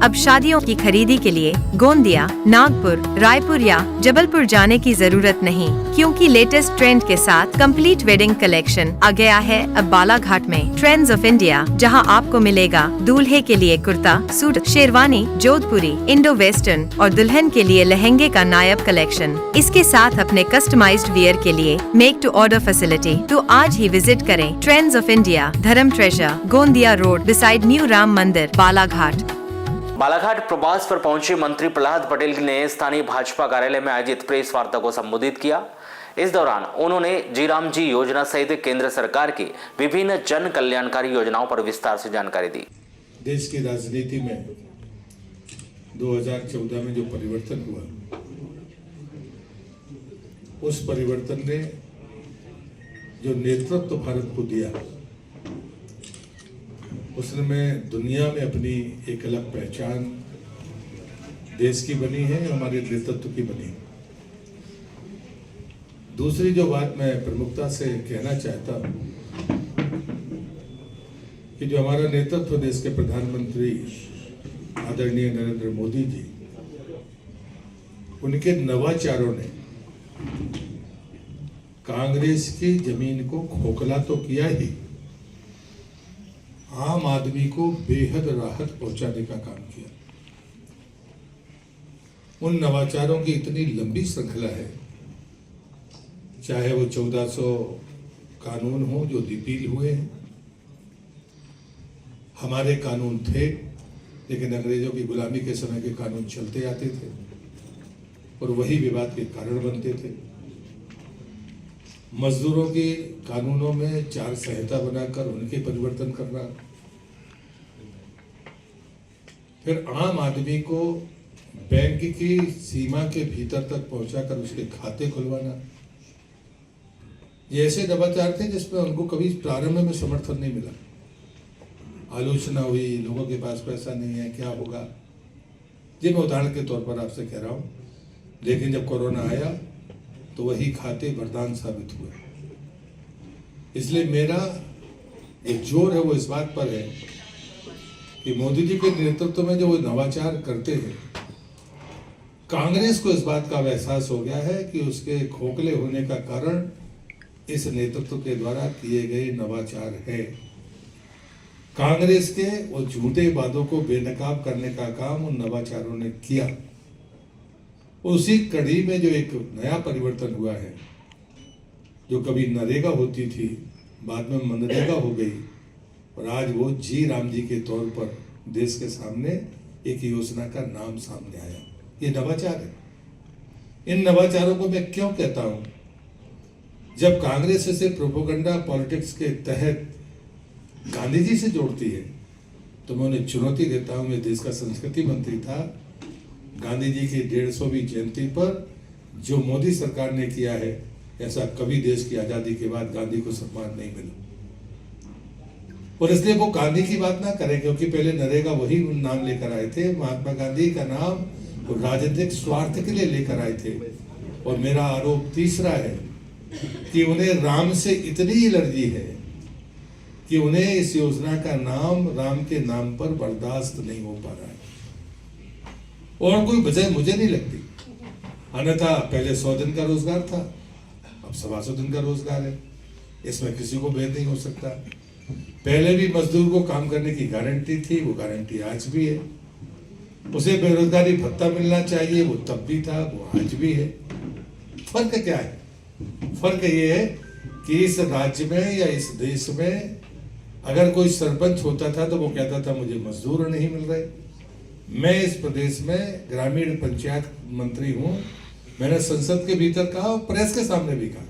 अब शादियों की खरीदी के लिए गोंदिया, नागपुर, रायपुर या जबलपुर जाने की जरूरत नहीं, क्योंकि लेटेस्ट ट्रेंड के साथ कंप्लीट वेडिंग कलेक्शन आ गया है अब बालाघाट में। ट्रेंड्स ऑफ इंडिया, जहां आपको मिलेगा दूल्हे के लिए कुर्ता, सूट, शेरवानी, जोधपुरी, इंडो वेस्टर्न और दुल्हन के लिए लहंगे का नायब कलेक्शन। इसके साथ अपने कस्टमाइज्ड वियर के लिए मेक टू ऑर्डर फैसिलिटी। तो आज ही विजिट करें ट्रेंड्स ऑफ इंडिया, धर्म treasure, Gondia road, beside new Ram मंदिर, बालाघाट। बालाघाट प्रवास पर पहुंचे मंत्री प्रहलाद पटेल ने स्थानीय भाजपा कार्यालय में आयोजित प्रेस वार्ता को संबोधित किया। इस दौरान उन्होंने जीराम जी योजना सहित केंद्र सरकार की विभिन्न जन कल्याणकारी योजनाओं पर विस्तार से जानकारी दी। देश की राजनीति में 2014 में जो परिवर्तन हुआ, उस परिवर्तन ने जो नेतृत्व भारत को दिया, उसने में दुनिया में अपनी एक अलग पहचान देश की बनी है, हमारे नेतृत्व की बनी है। दूसरी जो बात मैं प्रमुखता से कहना चाहता हूं कि जो हमारा नेतृत्व देश के प्रधानमंत्री आदरणीय नरेंद्र मोदी जी, उनके नवाचारों ने कांग्रेस की जमीन को खोखला तो किया ही, आम आदमी को बेहद राहत पहुंचाने का काम किया। उन नवाचारों की इतनी लंबी श्रृंखला है, चाहे वो 1400 कानून हो जो रिपील हुए हैं। हमारे कानून थे, लेकिन अंग्रेजों की गुलामी के समय के कानून चलते आते थे और वही विवाद के कारण बनते थे। मजदूरों के कानूनों में 4 संहिता बनाकर उनके परिवर्तन करना, फिर आम आदमी को बैंक की सीमा के भीतर तक पहुंचाकर उसके खाते खुलवाना, ये ऐसे नवाचार थे जिसमें उनको कभी प्रारंभ में समर्थन नहीं मिला। आलोचना हुई, लोगों के पास पैसा नहीं है, क्या होगा। जी मैं उदाहरण के तौर पर आपसे कह रहा हूं, लेकिन जब कोरोना आया तो वही खाते वरदान साबित हुए। इसलिए मेरा एक जोर है वो इस बात पर है कि मोदी जी के नेतृत्व में जो वो नवाचार करते हैं, कांग्रेस को इस बात का एहसास हो गया है कि उसके खोखले होने का कारण इस नेतृत्व के द्वारा किए गए नवाचार है। कांग्रेस के वो झूठे वादों को बेनकाब करने का काम उन नवाचारों ने किया। उसी कड़ी में जो एक नया परिवर्तन हुआ है, जो कभी नरेगा होती थी, बाद में मनरेगा हो गई और आज वो जी राम जी के तौर पर देश के सामने एक योजना का नाम सामने आया। ये नवाचार है। इन नवाचारों को मैं क्यों कहता हूं? जब कांग्रेस इसे प्रोपोगंडा पॉलिटिक्स के तहत गांधी जी से जोड़ती है, तो मैं उन्हें चुनौती देता हूं। मैं देश का संस्कृति मंत्री था, गांधी जी की 150वीं जयंती पर जो मोदी सरकार ने किया है, ऐसा कभी देश की आजादी के बाद गांधी को सम्मान नहीं मिला। और इसलिए वो गांधी की बात ना करें, क्योंकि पहले नरेगा वही नाम लेकर आए थे। महात्मा गांधी का नाम वो राजनीतिक स्वार्थ के लिए लेकर आए थे। और मेरा आरोप तीसरा है कि उन्हें राम से इतनी एलर्जी है कि उन्हें इस योजना का नाम राम के नाम पर बर्दाश्त नहीं हो पा रहा है। और कोई वजह मुझे नहीं लगती। अन्यथा पहले 100 दिन का रोजगार था, अब 125 दिन का रोजगार है। इसमें किसी को भेद नहीं हो सकता। पहले भी मजदूर को काम करने की गारंटी थी, वो गारंटी आज भी है। उसे बेरोजगारी भत्ता मिलना चाहिए, वो तब भी था, वो आज भी है। फर्क क्या है? फर्क ये है कि इस राज्य में या इस देश में अगर कोई सरपंच होता था तो वो कहता था मुझे मजदूर नहीं मिल रहे। मैं इस प्रदेश में ग्रामीण पंचायत मंत्री हूं। मैंने संसद के भीतर कहा और प्रेस के सामने भी कहा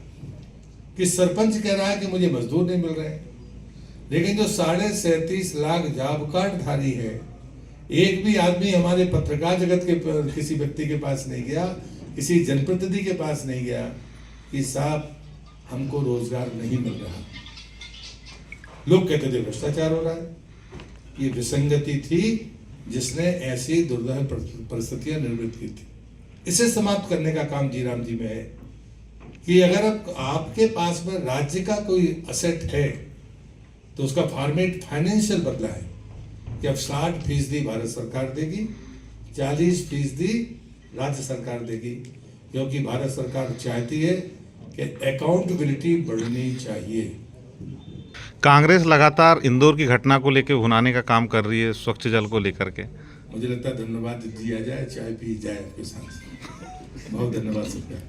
कि सरपंच कह रहा है कि मुझे मजदूर नहीं मिल रहे, लेकिन जो 37.5 लाख जॉब कार्ड धारी है, एक भी आदमी हमारे पत्रकार जगत के किसी व्यक्ति के पास नहीं गया, किसी जनप्रतिनिधि के पास नहीं गया कि साहब हमको रोजगार नहीं मिल रहा। लोग कहते थे भ्रष्टाचार हो रहा है। ये विसंगति थी जिसने ऐसी दुर्लभ परिस्थितियां निर्मित की थी। इसे समाप्त करने का काम जी राम जी में है कि अगर आपके पास में राज्य का कोई असेट है तो उसका फॉर्मेट फाइनेंशियल बदला है कि अब 60% भारत सरकार देगी, 40% राज्य सरकार देगी, क्योंकि भारत सरकार चाहती है कि अकाउंटेबिलिटी बढ़नी चाहिए। कांग्रेस लगातार इंदौर की घटना को लेकर भुनाने का काम कर रही है, स्वच्छ जल को लेकर के। मुझे लगता है धन्यवाद दिया जाए, चाय पी जाए आपके साथ। बहुत धन्यवाद सबका।